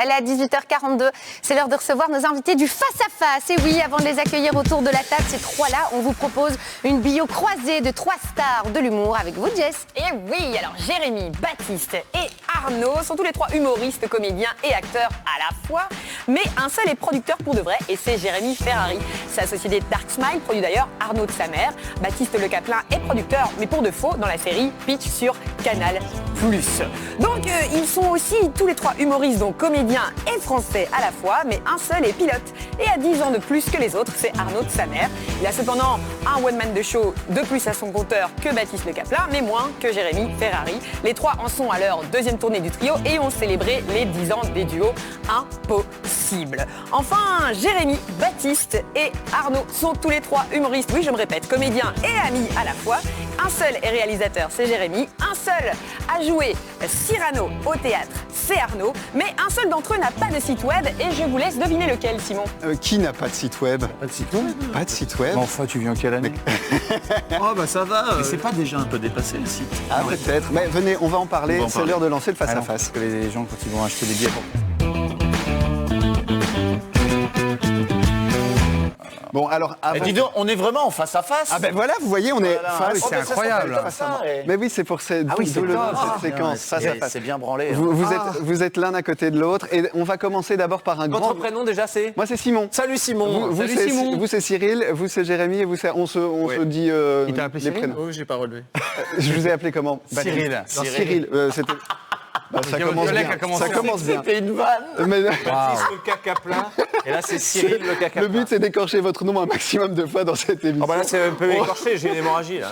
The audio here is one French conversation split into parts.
Elle est à 18h42, c'est l'heure de recevoir nos invités du face-à-face. Et oui, avant de les accueillir autour de la table, ces trois-là, on vous propose une bio croisée de trois stars de l'humour avec vous, Jess. Et oui, alors Jérémy, Baptiste et Arnaud sont tous les trois humoristes, comédiens et acteurs à la fois. Mais un seul est producteur pour de vrai et c'est Jérémy Ferrari. Sa société Dark Smile produit d'ailleurs Arnaud de sa mère. Baptiste Le Caplin est producteur, mais pour de faux, dans la série Pitch sur Canal+. Donc ils sont aussi tous les trois humoristes, donc comédiens et français à la fois, mais un seul est pilote et a 10 ans de plus que les autres, c'est Arnaud de sa mère. Il a cependant un one-man de show de plus à son compteur que Baptiste Le Caplin, mais moins que Jérémy Ferrari. Les trois en sont à leur deuxième tournée du trio et ont célébré les 10 ans des duos impossibles. Enfin, Jérémy, Baptiste et Arnaud sont tous les trois humoristes, oui je me répète, comédiens et amis à la fois. Un seul est réalisateur, c'est Jérémy. Un seul a joué Cyrano au théâtre, c'est Arnaud. Mais un seul d'entre eux n'a pas de site web et je vous laisse deviner lequel, Simon. Qui n'a pas de site web? Pas de site web? Pas de site web. Mais enfin, tu viens en quelle année? Oh bah ça va. Mais c'est pas déjà un peu dépassé le site? Ah peut-être. Mais venez, on va en parler. C'est l'heure de lancer le face-à-face. Parce que les gens, quand ils vont acheter des billets pour... Bon, alors avant... Et dis donc, on est vraiment en face à face. Ah ben voilà, vous voyez, on est face. c'est incroyable. Mais oui, c'est pour cette, oui, c'est top. cette séquence face à face. C'est bien branlé. Hein. Vous êtes l'un à côté de l'autre et on va commencer d'abord par un grand... Votre prénom déjà c'est? Moi c'est Simon. Salut Simon. Vous c'est Cyril, vous c'est Jérémy et vous c'est... On se dit Il t'a appelé les Cyril? prénoms. Oui, j'ai pas relevé. Je vous ai appelé comment? Cyril. Non, Cyril, c'était... Bah, ça Votre commence collègue bien. a commencé. Ça commence bien. C'était une vanne. Mais- Baptiste Le Caplin. Et là c'est Cyril Le Caplin. Le but c'est d'écorcher votre nom un maximum de fois dans cette émission. Oh bah là c'est un peu écorché, j'ai une hémorragie là.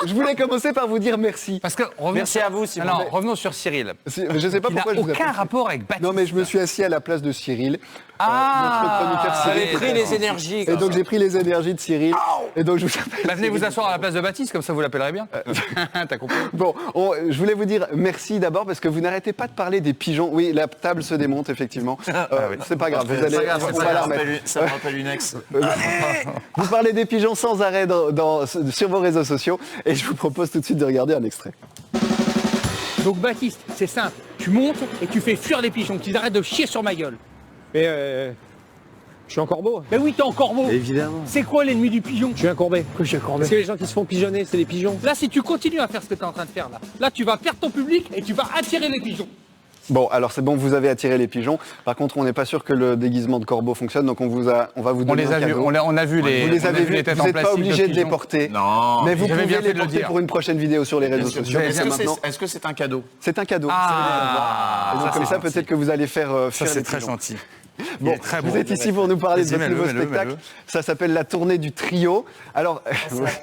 Je voulais commencer par vous dire merci. Parce que Merci à vous Simon. Alors, revenons sur Cyril. Je sais pas Qui n'a pourquoi je vous aucun appelle. rapport avec Baptiste. Non mais je me suis assis à la place de Cyril. Ah, notre chroniqueur Vous avez Cyril. pris les énergies. Et donc j'ai pris les énergies de Cyril. Et donc je vous appelle. Bah, venez vous asseoir à la place de Baptiste, comme ça vous l'appellerez bien. T'as compris? Bon, je voulais vous dire merci d'abord parce que vous n'arrêtez pas de parler des pigeons. Oui, la table se démonte effectivement. C'est pas grave, vous allez, on va la remettre. Ça me rappelle une ex. Vous parlez des pigeons sans arrêt sur vos réseaux sociaux et je vous propose tout de suite de regarder un extrait. Donc Baptiste, c'est simple, tu montes et tu fais fuir les pigeons, qu'ils arrêtent de chier sur ma gueule. Mais je suis un corbeau. Mais oui, t'es un corbeau. Évidemment. C'est quoi l'ennemi du pigeon? Je suis un courbet. Je suis un courbet. Parce que les gens qui se font pigeonner, c'est les pigeons. Là, si tu continues à faire ce que t'es en train de faire là tu vas perdre ton public et tu vas attirer les pigeons. Bon, alors c'est bon, vous avez attiré les pigeons. Par contre, on n'est pas sûr que le déguisement de corbeau fonctionne, donc on va vous On donner les un a vus, cadeau. on a vu les, Vous les on a avez vu les vus, têtes vous en n'êtes pas plastique obligé de les pigeons. porter. Non. Mais vous j'avais bien pouvez fait les de le porter dire. pour une prochaine vidéo sur les réseaux sociaux. Est-ce Maintenant, que c'est un cadeau? c'est un cadeau. Ah, Et donc ça, comme c'est ça, gentil. peut-être que vous allez faire Ça, fuir c'est les très pigeons. gentil. Bon, très vous bon. êtes ici pour nous parler de Vas-y, votre nouveau mets-le, spectacle. mets-le. Ça s'appelle La Tournée du Trio. Alors,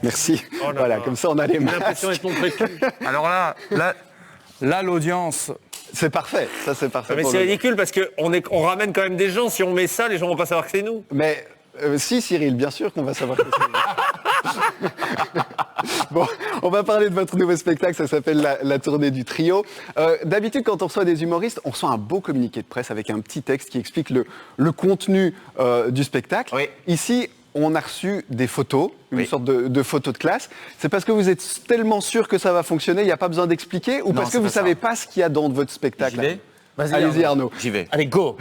merci. Voilà, comme ça on a les masques. d'être montré cul. Alors là, l'audience... C'est parfait, ça c'est parfait. Mais pour c'est le- ridicule parce qu'on ramène quand même des gens. Si on met ça, les gens vont pas savoir que c'est nous. Mais si Cyril, bien sûr qu'on va savoir que c'est. Bon, on va parler de votre nouveau spectacle, ça s'appelle la Tournée du Trio. D'habitude, quand on reçoit des humoristes, on reçoit un beau communiqué de presse avec un petit texte qui explique le contenu du spectacle. Oui. Ici, on a reçu des photos, une Oui. sorte de photos de classe. C'est parce que vous êtes tellement sûr que ça va fonctionner, il n'y a pas besoin d'expliquer, ou Non, parce que c'est vous pas ça. savez pas ce qu'il y a dans votre spectacle. J'y vais? Vas-y, Allez-y Arnaud. J'y vais. Allez, go.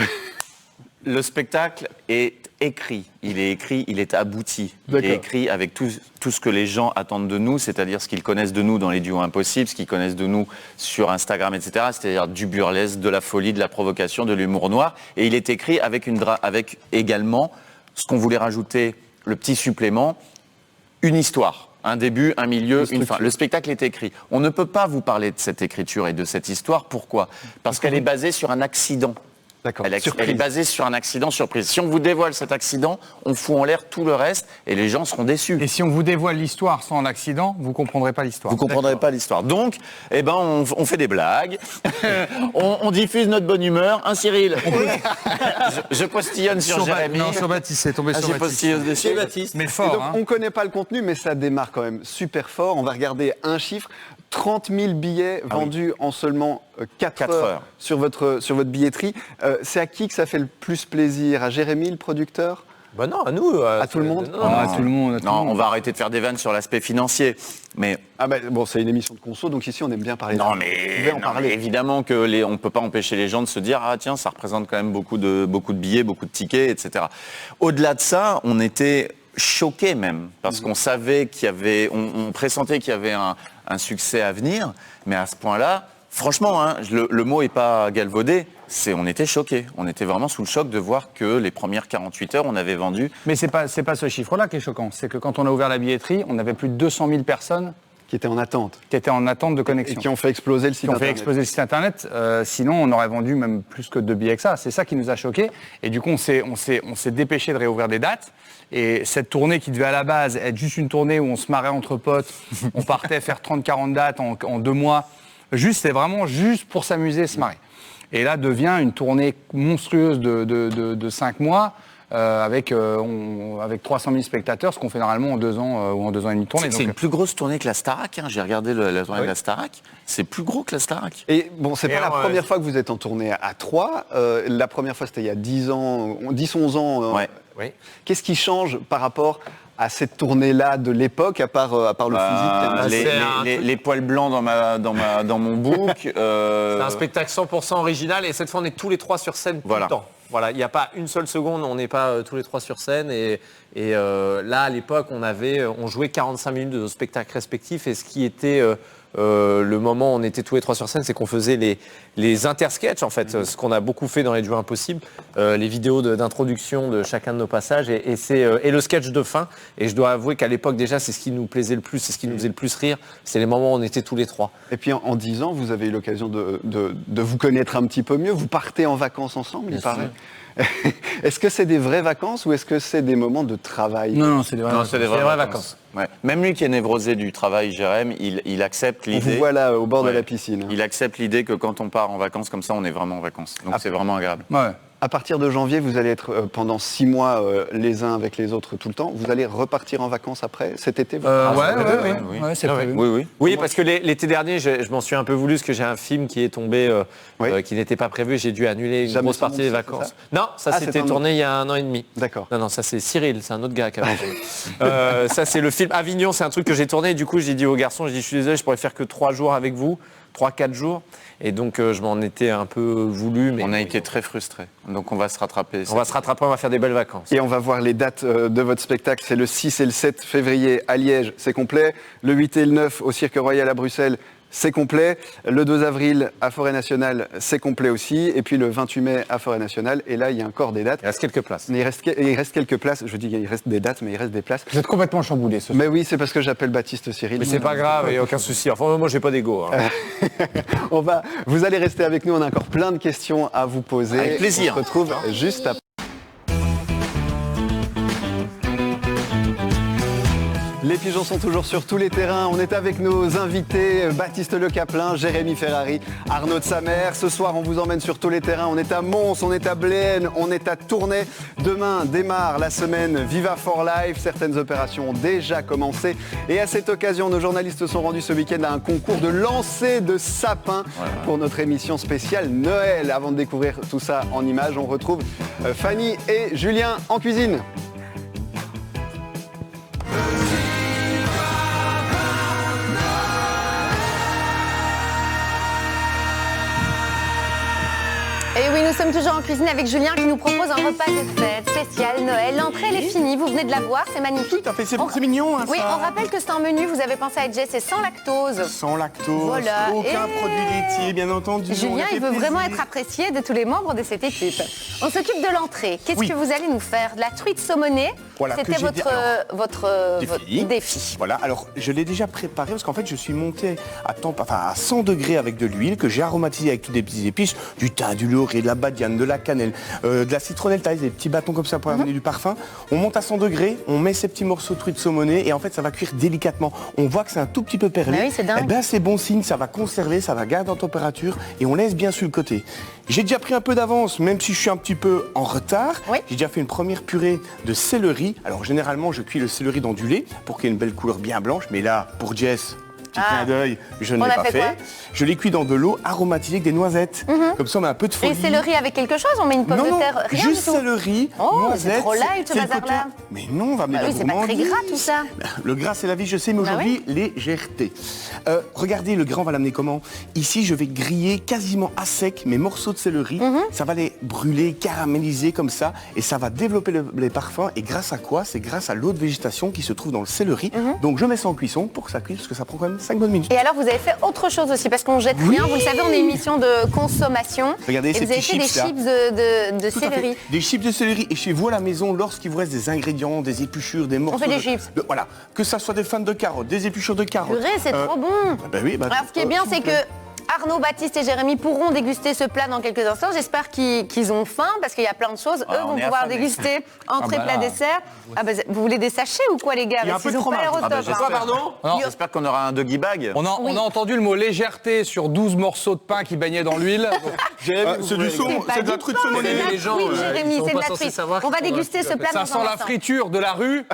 Le spectacle est écrit, il est abouti. Il D'accord. est écrit avec tout ce que les gens attendent de nous, c'est-à-dire ce qu'ils connaissent de nous dans les duos impossibles, ce qu'ils connaissent de nous sur Instagram, etc. C'est-à-dire du burlesque, de la folie, de la provocation, de l'humour noir. Et il est écrit avec avec également ce qu'on voulait rajouter, le petit supplément, une histoire. Un début, un milieu, une fin. Le spectacle est écrit. On ne peut pas vous parler de cette écriture et de cette histoire. Pourquoi? Parce qu'elle est basée sur un accident. D'accord. Elle est Surprise. basée sur un accident surprise. Si on vous dévoile cet accident, on fout en l'air tout le reste et les gens seront déçus. Et si on vous dévoile l'histoire sans l'accident, vous comprendrez pas l'histoire. Vous comprendrez pas l'histoire. Donc, eh ben, on fait des blagues, on diffuse notre bonne humeur. Un Cyril, je postillonne sur Jérémy. Non, sur Baptiste, c'est tombé Ah, sur j'ai Baptiste. postillé dessus. Baptiste. Mais Et fort, donc, hein. on ne connaît pas le contenu, mais ça démarre quand même super fort. On va regarder un chiffre. 30 000 billets vendus en seulement 4 4 heures heures. sur votre billetterie. C'est à qui que ça fait le plus plaisir? À Jérémy, le producteur? Bah non, à nous. À tout le monde non, Ah, tout le monde. Non, on va arrêter de faire des vannes sur l'aspect financier. Mais Ah bah, bon, c'est une émission de conso, donc ici on aime bien parler non, d'argent. Vous pouvez mais, en non, parler. mais évidemment que on peut pas empêcher les gens de se dire ah tiens ça représente quand même beaucoup de billets, beaucoup de tickets, etc. Au-delà de ça, on était choqués même parce qu'on savait qu'il y avait, on pressentait qu'il y avait un succès à venir, mais à ce point-là, franchement, hein, le mot est pas galvaudé. On était choqués. On était vraiment sous le choc de voir que les premières 48 heures, on avait vendu. Mais c'est pas ce chiffre-là qui est choquant. C'est que quand on a ouvert la billetterie, on avait plus de 200 000 personnes Qui était en attente. qui étaient en attente de Et connexion. qui ont fait exploser le site qui ont fait internet. exploser le site internet. Sinon, on aurait vendu même plus que 2 billets que ça. C'est ça qui nous a choqués. Et du coup, on s'est dépêché de réouvrir des dates. Et cette tournée qui devait à la base être juste une tournée où on se marrait entre potes, on partait faire 30-40 dates en 2 mois. C'est vraiment juste pour s'amuser et se marrer. Et là devient une tournée monstrueuse de 5 mois avec 300 000 spectateurs, ce qu'on fait normalement en 2 ans ou en 2 ans et demi de tournée. C'est une plus grosse tournée que la Starac. Hein. J'ai regardé la tournée de la Starac. C'est plus gros que la Starac. Et bon, c'est pas la alors, première fois que vous êtes en tournée à 3. La première fois, c'était il y a 10-11 ans. Ouais. Oui. Qu'est-ce qui change par rapport à cette tournée-là de l'époque, à part le physique Les poils blancs dans mon bouc. C'est un spectacle 100% original et cette fois on est tous les 3 sur scène tout Voilà. le temps. Voilà, il n'y a pas une seule seconde, on n'est pas tous les 3 sur scène et là à l'époque on jouait 45 minutes de nos spectacles respectifs et ce qui était le moment où on était tous les 3 sur scène, c'est qu'on faisait les intersketchs en fait, ce qu'on a beaucoup fait dans les duos impossibles, les vidéos d'introduction de chacun de nos passages et le sketch de fin. Et je dois avouer qu'à l'époque déjà c'est ce qui nous plaisait le plus, c'est ce qui nous faisait le plus rire, c'est les moments où on était tous les 3. Et puis en 10 ans, vous avez eu l'occasion de vous connaître un petit peu mieux. Vous partez en vacances ensemble, il paraît. Est-ce que c'est des vraies vacances ou est-ce que c'est des moments de travail? Non, c'est des vraies Non, vacances. c'est des vraies vacances. Ouais. Même lui qui est névrosé du travail, Jérém, il accepte On l'idée. vous voit là au bord de Ouais. la piscine. Il accepte l'idée que quand on part en vacances comme ça, on est vraiment en vacances. Donc c'est vraiment agréable. Ouais. À partir de janvier, vous allez être pendant 6 mois les uns avec les autres tout le temps. Vous allez repartir en vacances après cet été? Ouais, c'est prévu. Oui, oui. Oui, parce que l'été dernier, je m'en suis un peu voulu parce que j'ai un film qui est tombé, Oui. qui n'était pas prévu. J'ai dû annuler une Jamais grosse sans partie des nom, c'est vacances. ça Non, ça Ah, c'est c'était un tourné il y a 1 an et demi. D'accord. Non, ça c'est Cyril, c'est un autre gars qui avait tourné. Ça c'est le film Avignon, c'est un truc que j'ai tourné. Et du coup, j'ai dit aux garçons, je suis désolé, je pourrais faire que 3 jours avec vous, 3-4 jours. Et donc, je m'en étais un peu voulu. Mais On a été très frustrés. Donc on va se rattraper. on va se rattraper, on va faire des belles vacances. Et on va voir les dates de votre spectacle. C'est le 6 et le 7 février à Liège, c'est complet. Le 8 et le 9 au Cirque Royal à Bruxelles, c'est complet. Le 2 avril à Forêt Nationale, c'est complet aussi. Et puis le 28 mai à Forêt Nationale. Et là, il y a encore des dates. Il reste quelques places. Mais il reste quelques places. Je dis il reste des dates, mais il reste des places. Vous êtes complètement chamboulé ce soir. Mais oui, c'est parce que j'appelle Baptiste Cyril. Mais c'est pas grave, il n'y a aucun souci. Enfin, moi, j'ai pas d'ego. Hein. Vous allez rester avec nous. On a encore plein de questions à vous poser. Avec plaisir. On se retrouve juste après. Les pigeons sont toujours sur tous les terrains. On est avec nos invités, Baptiste Le Caplin, Jérémy Ferrari, Arnaud de Samer. Ce soir, on vous emmène sur tous les terrains. On est à Mons, on est à Blénes, on est à Tournai. Demain démarre la semaine Viva for Life. Certaines opérations ont déjà commencé. Et à cette occasion, nos journalistes sont rendus ce week-end à un concours de lancer de sapins pour notre émission spéciale Noël. Avant de découvrir tout ça en images, on retrouve Fanny et Julien en cuisine. Et oui, nous sommes toujours en cuisine avec Julien qui nous propose un repas de fête spécial Noël. L'entrée, elle est finie, vous venez de la voir, c'est magnifique. Tout à fait, c'est mignon. Hein, Oui, ça. on rappelle que c'est un menu, vous avez pensé à Jess, c'est sans lactose. Sans lactose, Voilà, aucun et- produit laitier, bien entendu. on Julien, a fait il veut vraiment plaisir. être apprécié de tous les membres de cette équipe. On s'occupe de l'entrée. Qu'est-ce Oui. que vous allez nous faire? De la truite saumonée. Voilà, que C'était j'ai dit- votre Défi. défi. Voilà, alors je l'ai déjà préparé parce qu'en fait je suis monté à 100 degrés avec de l'huile que j'ai aromatisé avec toutes des petites épices, du thym, du laurier, de la badiane, de la cannelle, de la citronnelle taillée, des petits bâtons comme ça pour amener du parfum. On monte à 100 degrés, on met ces petits morceaux de truite saumonée et en fait ça va cuire délicatement. On voit que c'est un tout petit peu perlé. Bah oui, c'est dingue. Eh ben, c'est bon signe, ça va conserver, ça va garder en température et on laisse bien sur le côté. J'ai déjà pris un peu d'avance, même si je suis un petit peu en retard. Oui. J'ai déjà fait une première purée de céleri. Alors généralement, je cuis le céleri dans du lait pour qu'il y ait une belle couleur bien blanche. Mais là, pour Jess, petit clin d'œil, je ne On l'ai a pas fait fait. quoi Je l'ai cuit dans de l'eau aromatisée avec des noisettes. Comme ça, on met un peu de folie. Et céleri avec quelque chose? On met une pomme Non, de non, terre? Rien juste du tout. céleri, Oh, noisettes. c'est trop light, ce c'est le bazar-là. côté- Mais non, on va mettre Bah de oui, la c'est pas très gourmandise. gras, tout ça. Le gras, c'est la vie, je sais, mais Bah aujourd'hui, légèreté. Regardez, le gras, on va l'amener comment? Ici, je vais griller quasiment à sec mes morceaux de céleri. Ça va les brûler, caraméliser comme ça, et ça va développer les parfums. Et grâce à quoi? C'est grâce à l'eau de végétation qui se trouve dans le céleri. Donc, je mets ça en cuisson pour que ça cuise, parce que ça prend quand même 5 bonnes minutes. Et alors, vous avez fait autre chose aussi, parce qu'on jette rien. Vous le savez, on est une émission de consommation. Regardez et ces vous avez petits fait des chips, là. chips de Tout à fait. céleri. Des chips de céleri. Et chez vous à la maison, lorsqu'il vous reste des ingrédients, des épluchures, des morceaux. fait des chips. Voilà. Que ça soit des fans de carottes, des épluchures de carottes. Purée, c'est trop bon. Ben oui, Alors, ce qui est bien, c'est que Arnaud, Baptiste et Jérémy pourront déguster ce plat dans quelques instants. J'espère qu'ils ont faim, parce qu'il y a plein de choses. Eux on vont est pouvoir affamés. déguster entrée, bah plat, là. dessert. Ah bah, vous voulez des sachets ou quoi, les gars? Il y a un Parce peu qu'ils de ont pas l'air au fromage. top, hein. j'espère. Non. J'espère qu'on aura un doggy bag. On a entendu le mot légèreté sur 12 morceaux de pain qui baignaient dans l'huile. C'est du saumon, pas c'est de la du truite pain, saumonée. c'est de la Les gens, truite, ils Jérémy, sont c'est de pas la censés truite. savoir On va qu'ils font déguster ce plat Ça dans sent un la instant. friture de la rue.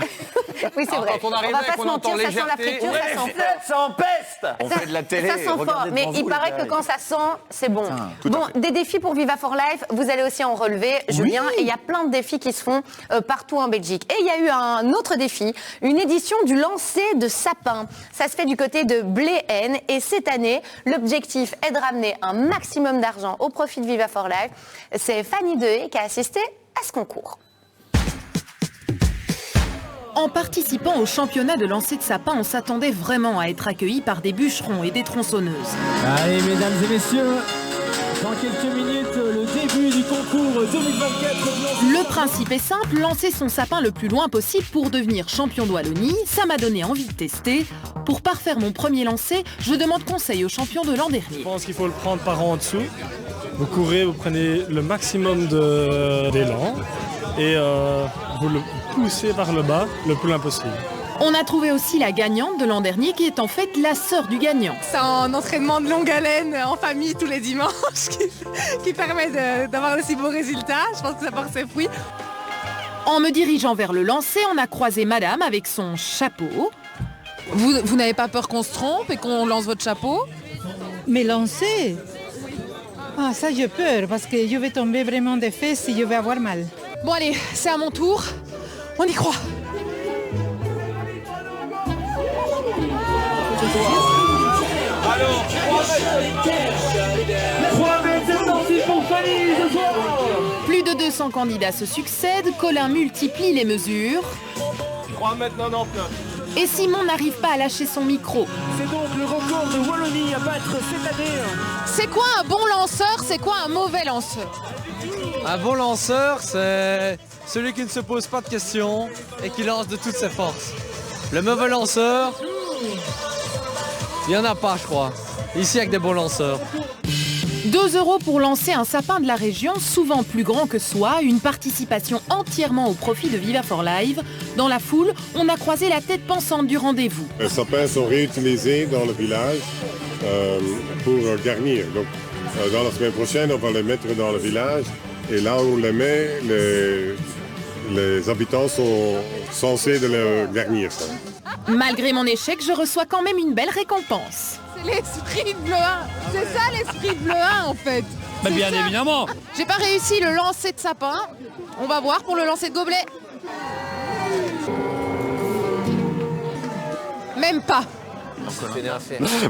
Oui, c'est vrai. Quand on arrive va et pas qu'on se mentir, entend ça sent la légèreté, friture, ça sent fort. Ça empeste. On fait de la télé. Ça sent fort, regardez mais devant il vous, paraît les que gars. quand ça sent, c'est bon. tout à Bon, fait. des défis pour Viva for Life, vous allez aussi en relever, Julien, et il y a plein de défis qui se font partout en Belgique. Et il y a eu un autre défi, une édition du lancer de sapin. Ça se fait du côté de Bléhaine, et cette année, l'objectif est de ramener un maximum d'argent au profit de Viva for Life. C'est Fanny Dehé qui a assisté à ce concours. En participant au championnat de lancer de sapin, on s'attendait vraiment à être accueillis par des bûcherons et des tronçonneuses. Allez, mesdames et messieurs, dans quelques minutes, le début du concours 2024. Le principe est simple, lancer son sapin le plus loin possible pour devenir champion de Wallonie. Ça m'a donné envie de tester. Pour parfaire mon premier lancer, je demande conseil au champion de l'an dernier. Je pense qu'il faut le prendre par en dessous. Vous courez, vous prenez le maximum d'élan et vous le poussez vers le bas le plus loin possible. On a trouvé aussi la gagnante de l'an dernier qui est en fait la sœur du gagnant. C'est un entraînement de longue haleine en famille tous les dimanches qui permet d'avoir aussi beaux résultats. Je pense que ça porte ses fruits. En me dirigeant vers le lancer, on a croisé madame avec son chapeau. Vous n'avez pas peur qu'on se trompe et qu'on lance votre chapeau? Mais lancer? Ah, ça j'ai peur parce que je vais tomber vraiment des fesses et je vais avoir mal. Bon allez, c'est à mon tour. On y croit. Alors, 3 mètres, c'est parti pour Fanny ce soir. Plus de 200 candidats se succèdent, Colin multiplie les mesures 3 mètres 99. et Simon n'arrive pas à lâcher son micro. C'est donc le record de Wallonie à battre cette année. C'est quoi un bon lanceur? C'est quoi un mauvais lanceur? Un bon lanceur, c'est celui qui ne se pose pas de questions et qui lance de toutes ses forces. Le mauvais lanceur, il n'y en a pas, je crois. Ici, avec des bons lanceurs. 2 € pour lancer un sapin de la région, souvent plus grand que soi, une participation entièrement au profit de Viva for Life. Dans la foule, on a croisé la tête pensante du rendez-vous. Les sapins sont réutilisés dans le village pour garnir. Donc, dans la semaine prochaine, on va les mettre dans le village. Et là où on les met, les habitants sont censés de le garnir. Ça. Malgré mon échec, je reçois quand même une belle récompense. C'est l'esprit de Bleu 1. C'est ça l'esprit de Bleu 1 en fait. Mais C'est bien ça. évidemment. J'ai pas réussi le lancer de sapin. On va voir pour le lancer de gobelet. Même pas.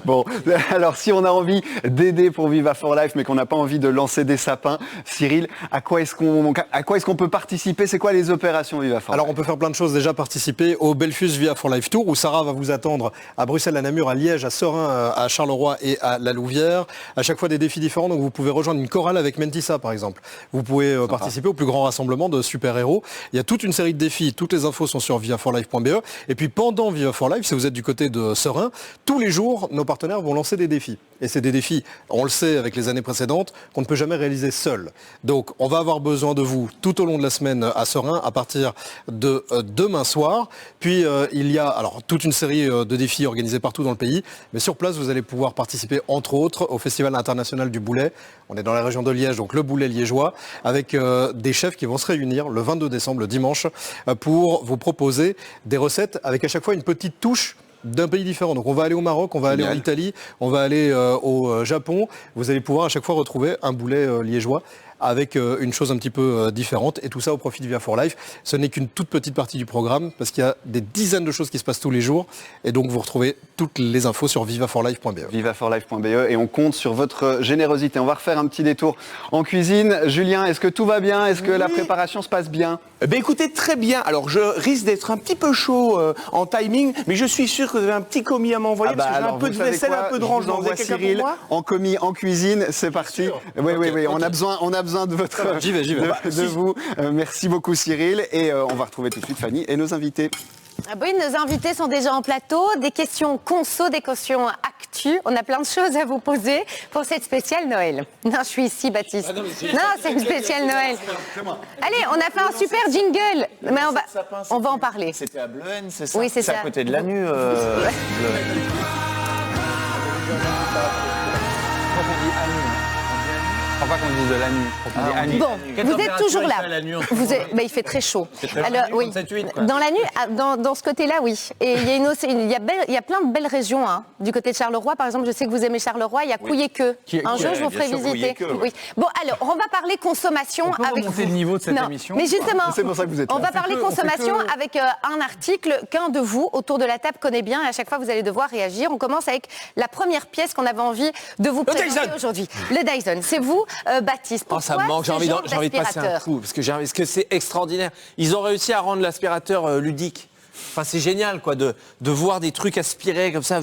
Bon, alors si on a envie d'aider pour Viva for Life, mais qu'on n'a pas envie de lancer des sapins, Cyril, à quoi est-ce qu'on peut participer? C'est quoi les opérations Viva for Life? Alors on peut faire plein de choses. Déjà participer au Belfus Viva for Life Tour où Sarah va vous attendre à Bruxelles, à Namur, à Liège, à Serein, à Charleroi et à La Louvière. À chaque fois des défis différents. Donc vous pouvez rejoindre une chorale avec Mentissa par exemple. Vous pouvez participer au plus grand rassemblement de super-héros. Il y a toute une série de défis. Toutes les infos sont sur vivaforlife.be. Et puis pendant Viva for Life, si vous êtes du côté de Serein, tous les jours, nos partenaires vont lancer des défis. Et c'est des défis, on le sait avec les années précédentes, qu'on ne peut jamais réaliser seul. Donc on va avoir besoin de vous tout au long de la semaine à Serein à partir de demain soir. Puis il y a alors toute une série de défis organisés partout dans le pays. Mais sur place, vous allez pouvoir participer entre autres au Festival international du Boulet. On est dans la région de Liège, donc le Boulet liégeois, avec des chefs qui vont se réunir le 22 décembre, le dimanche, pour vous proposer des recettes avec à chaque fois une petite touche d'un pays différent. Donc on va aller au Maroc, on va aller en Italie, on va aller au Japon. Vous allez pouvoir à chaque fois retrouver un boulet liégeois avec une chose un petit peu différente, et tout ça au profit de Via for Life. Ce n'est qu'une toute petite partie du programme, parce qu'il y a des dizaines de choses qui se passent tous les jours, et donc vous retrouvez toutes les infos sur vivaforlife.be. Vivaforlife.be, et on compte sur votre générosité. On va refaire un petit détour en cuisine. Julien, est-ce que tout va bien? Est-ce que la préparation se passe bien? Écoutez, très bien. Alors, je risque d'être un petit peu chaud en timing, mais je suis sûr que vous avez un petit commis à m'envoyer, parce que j'ai un peu de vaisselle, un peu de rangement. Vous avez quelqu'un pour moi? En commis, en cuisine, c'est parti. Oui, on a besoin de votre... J'y vais. De vous. Merci beaucoup, Cyril. Et on va retrouver tout de suite Fanny et nos invités. Ah oui, nos invités sont déjà en plateau. Des questions conso, des questions actu. On a plein de choses à vous poser pour cette spéciale Noël. Non, je suis ici, Baptiste. Non, c'est une spéciale Noël. Allez, on a fait un super jingle. Mais on va en parler. C'était à Bleuen, c'est ça? Oui, c'est ça. C'est à côté de Lannu. Je crois pas qu'on dise de la nuit. Bon, vous êtes toujours là. Il fait très chaud. Alors, oui. Dans la nuit, dans ce côté-là, oui. Et il y a plein de belles régions. Hein. Du côté de Charleroi, par exemple, je sais que vous aimez Charleroi. Il y a Couillet-Queux. Un jour, je vous ferai visiter. Oui. Bon, alors, on va parler consommation avec remonter le niveau de cette émission. Mais justement, c'est pour ça que vous êtes là. On va parler consommation avec un article qu'un de vous autour de la table connaît bien. Et à chaque fois, vous allez devoir réagir. On commence avec la première pièce qu'on avait envie de vous présenter aujourd'hui. Le Dyson. C'est vous, Baptiste. Pourquoi ça me manque, j'ai envie de passer un coup, parce que c'est extraordinaire. Ils ont réussi à rendre l'aspirateur ludique. Enfin, c'est génial, quoi, de voir des trucs aspirés comme ça.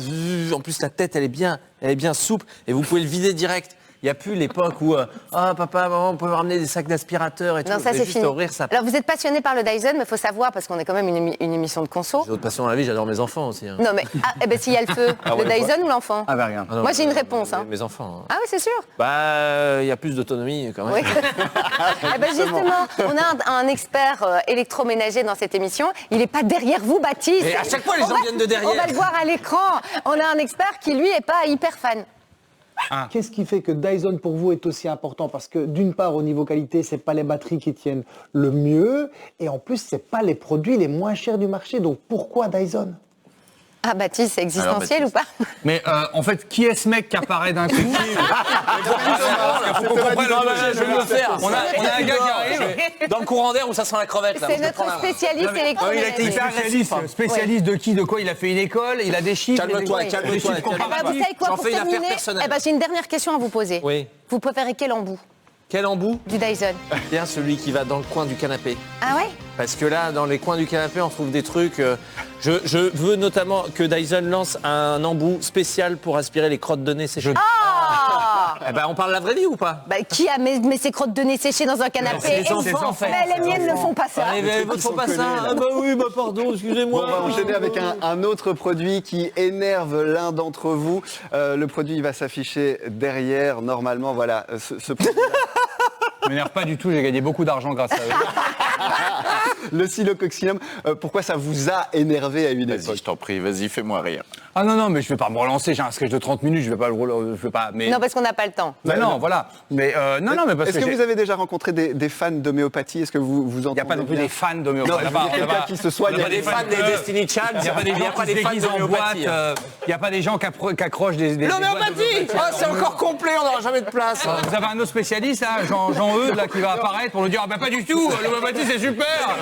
En plus, la tête, elle est bien souple, et vous pouvez le vider direct. Il n'y a plus l'époque où papa, maman, on peut me ramener des sacs d'aspirateurs et tout. Non, ça c'est fini. Ça. Alors vous êtes passionné par le Dyson, mais il faut savoir, parce qu'on est quand même une émission de conso. J'ai d'autres passions dans la vie, j'adore mes enfants aussi. Hein. Non mais, s'il y a le feu, le Dyson ou l'enfant? Ah bah rien. Moi j'ai une réponse. Mes enfants. Hein. Ah oui, c'est sûr. Bah, il y a plus d'autonomie quand même. Oui. Justement, on a un expert électroménager dans cette émission. Il n'est pas derrière vous, Baptiste. Et à chaque fois, les gens viennent de derrière. On va le voir à l'écran. On a un expert qui, lui, n'est pas hyper fan. Qu'est-ce qui fait que Dyson pour vous est aussi important? Parce que d'une part au niveau qualité, c'est pas les batteries qui tiennent le mieux, et en plus c'est pas les produits les moins chers du marché. Donc pourquoi Dyson? Ah Baptiste, c'est existentiel ou pas? Mais en fait, qui est ce mec qui apparaît d'un coup? Je vais le faire. On a un gars qui arrive dans le courant d'air où ça sent la crevette. C'est notre spécialiste électroménager. Spécialiste de qui? De quoi? Il a fait une école, il a des chiffres. Calme-toi. Vous savez quoi, pour terminer, j'ai une dernière question à vous poser. Oui. Vous préférez quel embout? Quel embout? Du Dyson. Bien celui qui va dans le coin du canapé. Ah ouais? Parce que là, dans les coins du canapé, on trouve des trucs... Je veux notamment que Dyson lance un embout spécial pour aspirer les crottes de nez séchées. Ah on parle la vraie vie ou pas? Qui a mis ses crottes de nez séchées dans un canapé? Les enfants, en fait. Les miennes ne font pas ça. Les vôtres font pas ça. Pardon, excusez-moi. On va enchaîner avec un autre produit qui énerve l'un d'entre vous. Le produit va s'afficher derrière, normalement, voilà, ce produit. Ça m'énerve pas du tout, j'ai gagné beaucoup d'argent grâce à eux. Le silocoxinum, pourquoi ça vous a énervé à une époque? Vas-y, je t'en prie, vas-y, fais-moi rire. Ah non, mais je vais pas me relancer, j'ai un sketch de 30 minutes, je vais pas le relancer, mais... Non, parce qu'on n'a pas le temps. Mais non, voilà. Mais mais parce Est-ce que vous avez déjà rencontré des fans d'homéopathie? Est-ce que vous entendez? Il n'y a pas non plus des fans d'homéopathie. Il y a quelqu'un qui se soigne. Il n'y a pas des fans des Destiny Child. Il n'y a pas des gens qui se déguisent en boîte. Il n'y a pas des gens qui accrochent des l'homéopathie. C'est encore complet, on n'aura jamais de place. Vous avez un autre spécialiste, là, Jean-Eudes, là, qui va apparaître pour nous dire pas du tout, l'homéopathie c'est super.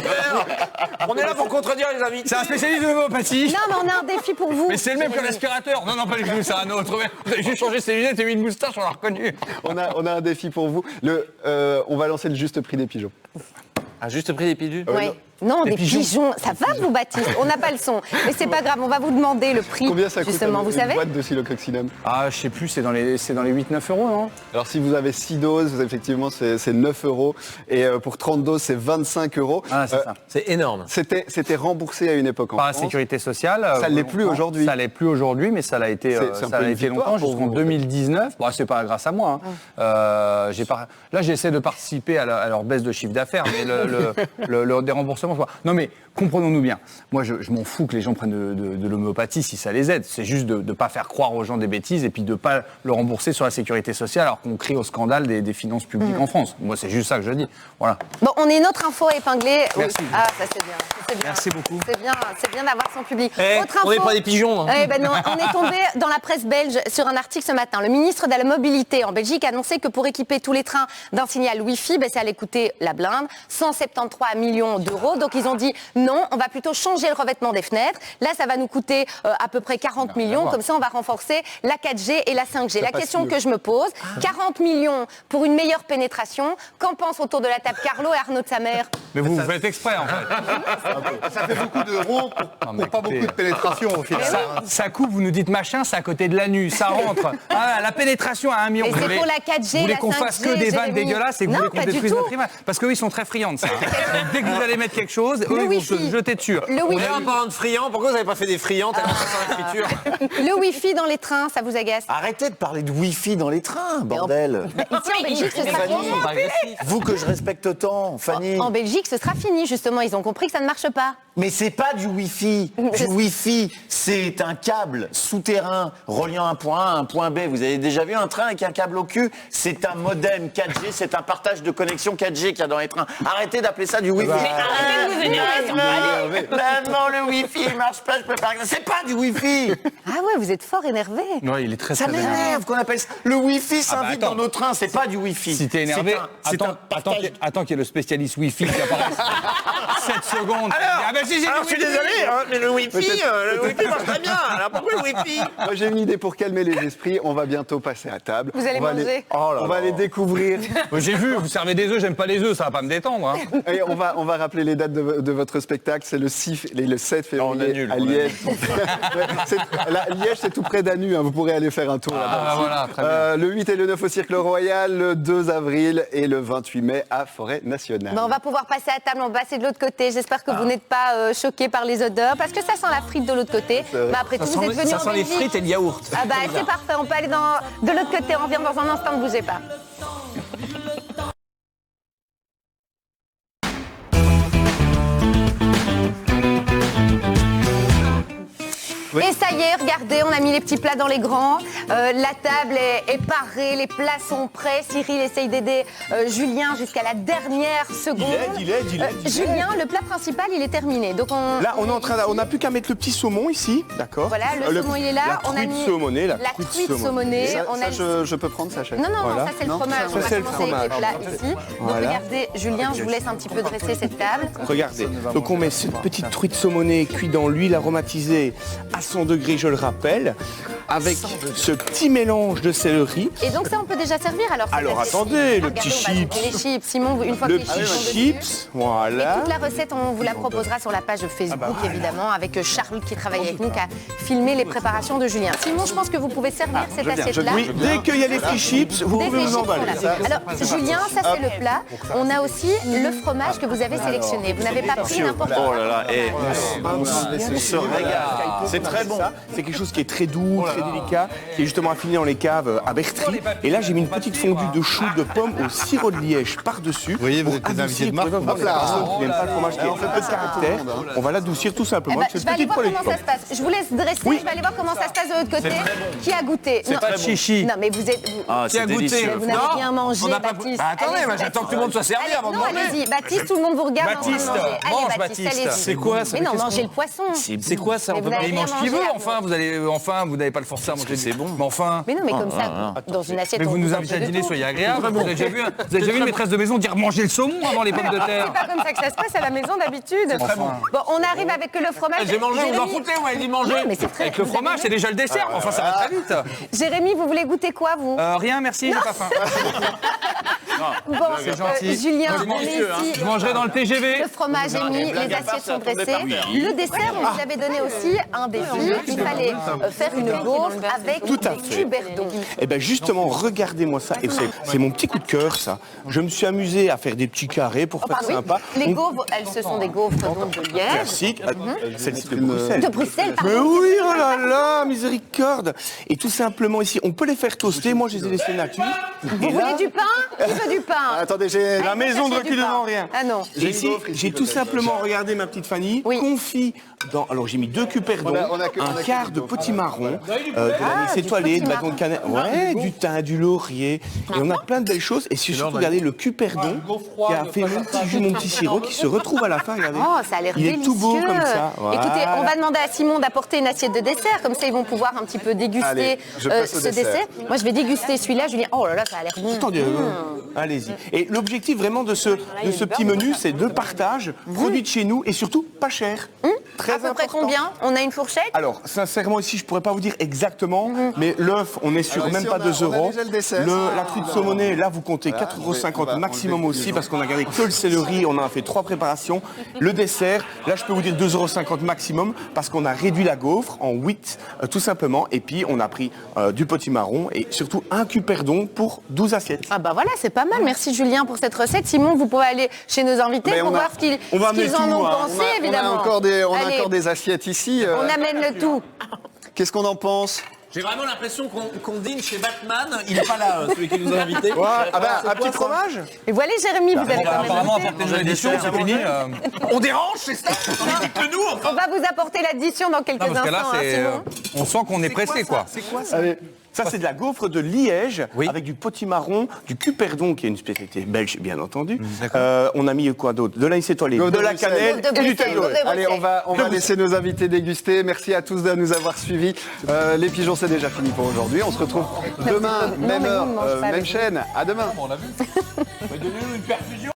On est là pour contredire les amis. C'est un spécialiste de l'homéopathie. Non, mais on a un défi pour vous. Mais c'est le même que l'aspirateur. Non, pas du tout, c'est un autre. Vous avez juste changé ses lunettes et mis une moustache, on l'a reconnu. On a un défi pour vous. On va lancer le juste prix des pigeons. Un juste prix des pigeons? Oui. Non, des pigeons. Ça va, vous, Baptiste? On n'a pas le son. Mais c'est pas grave, on va vous demander le prix. Combien ça coûte justement, vous savez? Une boîte de silocoxinum? Ah, je sais plus, c'est dans les 8-9 euros, non? Alors, si vous avez 6 doses, effectivement, c'est 9 euros. Et pour 30 doses, c'est 25 euros. Ah, c'est ça. C'est énorme. C'était remboursé à une époque en Par France. la sécurité sociale. Ça ne l'est plus aujourd'hui. Ça l'est plus aujourd'hui, mais ça l'a été, longtemps, jusqu'en 2019. Bon, c'est pas grâce à moi. Hein. Là, j'essaie de participer à leur baisse de chiffre d'affaires, mais le déremboursement exactement ça. Non mais comprenons-nous bien. Moi, je m'en fous que les gens prennent de l'homéopathie si ça les aide. C'est juste de ne pas faire croire aux gens des bêtises et puis de ne pas le rembourser sur la sécurité sociale alors qu'on crie au scandale des finances publiques en France. Moi, c'est juste ça que je dis. Voilà. Bon, on a une autre info épinglée. Merci. Ah, ça c'est bien. C'est bien. Merci beaucoup. C'est bien d'avoir son public. Autre on info. n'est pas des pigeons. Hein. Eh ben non, on est tombé dans la presse belge sur un article ce matin. Le ministre de la Mobilité en Belgique a annoncé que pour équiper tous les trains d'un signal Wi-Fi, ça allait coûter la blinde, 173 millions d'euros. Donc ils ont dit non, on va plutôt changer le revêtement des fenêtres. Là, ça va nous coûter à peu près 40 millions. Comme ça, on va renforcer la 4G et la 5G. La question que je me pose, 40 millions pour une meilleure pénétration. Qu'en pense autour de la table Carlo et Arnaud de sa mère? Mais vous faites exprès en fait. Ça fait beaucoup d'euros pour pas beaucoup de pénétration au final. Ça coupe, vous nous dites machin, c'est à côté de l'anus, ça rentre. Ah, la pénétration à 1 million. Mais c'est pour la 4G, vous voulez la qu'on fasse 5G, que des vannes Jérémy. dégueulasses et que vous Non, voulez qu'on pas du détruise tout. notre image. Parce qu'eux, ils sont très friands de ça. Donc, dès que vous allez mettre quelque chose, eux, ils vont Wi-Fi. se jeter dessus. Le On Wi-Fi. est en parlant de friands, pourquoi vous n'avez pas fait des friands tellement ça sent l'écriture? Le Wi-Fi dans les trains, ça vous agace? Arrêtez de parler de Wi-Fi dans les trains, bordel. Ici en Belgique, ce sera Fanny, fini. vous que je respecte autant, Fanny. En Belgique, ce sera fini, justement. Ils ont compris que ça ne marche pas. Mais c'est pas du Wi-Fi. Du Wi-Fi, c'est un câble souterrain reliant un point A à un point B. Vous avez déjà vu un train avec un câble au cul? C'est un modem 4G, c'est un partage de connexion 4G qu'il y a dans les trains. Arrêtez d'appeler ça du Wi-Fi. Mais arrêtez de vous énerver. Maman, le Wi-Fi, il marche pas, je peux pas. C'est pas du Wi-Fi. Ah ouais, vous êtes fort énervé. Ouais, il est très Ça très énervé. m'énerve qu'on appelle ça. Le Wi-Fi s'invite attends. dans nos trains, c'est pas du Wi-Fi. Si t'es énervé, attends qu'il y ait le spécialiste Wi-Fi qui apparaisse. 7 secondes. Alors, je suis désolé, hein, mais le Wi-Fi marche très bien. Alors pourquoi le Wi-Fi? Moi, j'ai une idée pour calmer les esprits. On va bientôt passer à table. Vous allez manger. On va aller découvrir. J'ai vu, vous servez des œufs, j'aime pas les œufs, ça va pas me détendre. Hein. Et on va rappeler les dates de votre spectacle. C'est le 6 et le 7 février à Liège. Liège, c'est tout près d'Anu. Hein. Vous pourrez aller faire un tour là-bas. Voilà, très bien. Le 8 et le 9 au Cirque Le Royal, le 2 avril et le 28 mai à Forêt Nationale. On va pouvoir passer à table, on va passer de l'autre côté. J'espère que vous n'êtes pas choqués par les odeurs, parce que ça sent la frite de l'autre côté. Mais après tout, vous êtes venus en Ça sent les Belgique. frites et le yaourt. Ah bah c'est parfait, on peut aller de l'autre côté. On revient dans un instant, ne bougez pas. Oui. Et ça y est, regardez, on a mis les petits plats dans les grands. La table est parée, les plats sont prêts. Cyril essaye d'aider Julien jusqu'à la dernière seconde. Il aide. Julien, le plat principal, il est terminé. Donc Là, on n'a plus qu'à mettre le petit saumon ici, d'accord? Voilà, le saumon, il est là. La On a truite mis saumonée, la truite saumonée. Ça, On a je peux prendre ça, chef? Non, Voilà. ça c'est le fromage. Ça, On va c'est le commencer avec les fromage. plats ici. Donc Voilà. regardez, Julien, je vous laisse un petit peu dresser cette table. Regardez, donc on met cette petite truite saumonée cuite dans l'huile aromatisée à 100 degrés, je le rappelle, avec ce petit mélange de céleri. Et donc ça, on peut déjà servir alors. Alors attendez, le Regardez, petit on va chips. goûter les chips. Simon, une fois Le que les petit chips sont dessus. chips, Et voilà. toute la recette, on vous la proposera sur la page Facebook, évidemment, avec Charles qui travaille avec nous, qui a filmé les préparations de Julien. Simon, je pense que vous pouvez servir cette assiette-là. Oui, dès qu'il y a les petits chips, vous Dès pouvez que les vous chips sont emballer. là. Alors, Julien, ça c'est le plat. On a aussi le fromage que vous avez sélectionné. Vous n'avez pas pris n'importe Oh quoi. là là, on se régale. C'est très bon. C'est quelque chose qui est très doux, très délicat, qui est justement affiné dans les caves à Bertry. Et là, j'ai mis une petite fondue de choux de pommes au sirop de liège par-dessus. Vous voyez, vous êtes des invités de marque. Pour les personnes qui n'aiment pas le fromage qui a un peu de caractère, on va l'adoucir tout Eh simplement ben, avec je cette vais aller petite voir poêlée de comment ça pommes. se passe. Je vous laisse dresser, je vais aller voir comment ça se passe de l'autre côté. Qui a goûté C'est pas de chichi. Non, mais vous êtes. Ah, Qui a c'est goûté délicieux. Vous n'avez rien mangé, on n'a pas- Baptiste. Bah, attendez, Allez-y, moi, j'attends que tout le monde soit servi Allez, avant de non, manger. allez-y, Baptiste, tout le monde vous regarde en train de Baptiste, manger. Allez, mange, Baptiste, Baptiste. allez-y. C'est quoi, ça? Mais non, Qu'est-ce mangez le poisson. C'est quoi ça? Mais vous n'avez Il rien mange ce qu'il mangé, veut, là. enfin, vous n'avez pas le forcer à manger. c'est bon. Mais enfin. Mais non, mais comme ça, dans une assiette. Mais on vous nous en invitez à fait de dîner, tout. soyez agréable. Vous avez déjà vu une maîtresse de maison dire manger le saumon avant les pommes de terre. C'est pas comme ça que ça se passe à la maison d'habitude. très bon. Bon, on arrive avec le fromage. J'ai mangé, vous en Jérémy- foutez, vous m'avez dit de manger. Non, mais c'est très. Avec le vous fromage, avez- c'est déjà le dessert. Enfin, ça va très vite. Jérémy, vous voulez goûter quoi, vous Rien, merci, j'ai pas faim. Bon, c'est gentil. Julien, Je on mange- est ici. Je mangerai dans le TGV. Le fromage est mis, les assiettes sont dressées. Le dessert, on vous avait donné aussi un défi. Il fallait faire une gaufre avec Tout à des fait. cuberdons. Et bien justement, regardez-moi ça. Et c'est mon petit coup de cœur, ça. Je me suis amusé à faire des petits carrés pour faire Oui, sympa. les Donc, gaufres, ce sont des gaufres donc de Liège. classique. Celle-ci de Bruxelles. De Bruxelles, Mais pardon. oui, oh là là, miséricorde. Et tout simplement ici, on peut les faire toaster. Moi, je les ai laissés nature. Vous voulez du pain? Qui veut du pain. Attendez, j'ai La maison de recul devant rien. Ah non. J'ai tout simplement, regardé ma petite Fanny, confit dans... Alors j'ai mis 2 cuperdons, un quart de potimarron, de l'anis étoilé, de bâton de cannelle, ouais, du thym, du laurier, et on a plein de belles choses. Et surtout, regardez le cuperdon qui a fait mon petit jus, mon petit sirop, qui se retrouve à la fin, regardez. Oh, ça a l'air Il délicieux. est tout beau comme ça. Écoutez, on va demander à Simon d'apporter une assiette de dessert, comme ça ils vont pouvoir un petit peu déguster Allez, je passe au ce dessert. Moi je vais déguster celui-là, Julien. Oh là là, ça a l'air bon. Attendez, allez-y. Et l'objectif vraiment de ce petit menu, c'est de partage, produit de chez nous et surtout pas cher. Très à peu près important. combien? On a une fourchette? Alors, sincèrement, ici, je pourrais pas vous dire exactement, mais l'œuf, on est sur Alors même ici, pas on a 2 euros. déjà le dessert. La truite saumonée, là, vous comptez 4,50 € maximum aussi, parce qu'on a gardé que le céleri, on en a fait 3 préparations. Le dessert, là, je peux vous dire 2,50 € maximum, parce qu'on a réduit la gaufre en 8, tout simplement. Et puis, on a pris du potimarron et surtout un cuperdon pour 12 assiettes. Ah bah voilà, c'est pas mal. Merci Julien pour cette recette. Simon, vous pouvez aller chez nos invités pour voir ce qu'ils en ont pensé, évidemment. On a encore des assiettes ici. On amène le tout. Qu'est-ce qu'on en pense? J'ai vraiment l'impression qu'on dîne chez Batman. Il n'est pas là, celui qui nous a invités. Un petit fromage. Et voilà, Jérémy, vous avez quand même Apparemment, noté. apporter de l'édition, c'est fini. On dérange, c'est ça? On dit que nous, On va vous apporter l'addition dans quelques Non, parce que là, instants, hein, Simon. on sent qu'on est pressé, quoi. C'est quoi ça? Ça, c'est de la gaufre de Liège, avec du potimarron, du cuperdon, qui est une spécialité belge, bien entendu. On a mis quoi d'autre? De l'anis étoilé, de la cannelle et du thym. Allez, on va laisser nos invités déguster. Merci à tous de nous avoir suivis. Les pigeons, c'est déjà fini pour aujourd'hui. On se retrouve demain, même heure, même chaîne. À demain. On l'a vu. Donnez-nous une perfusion.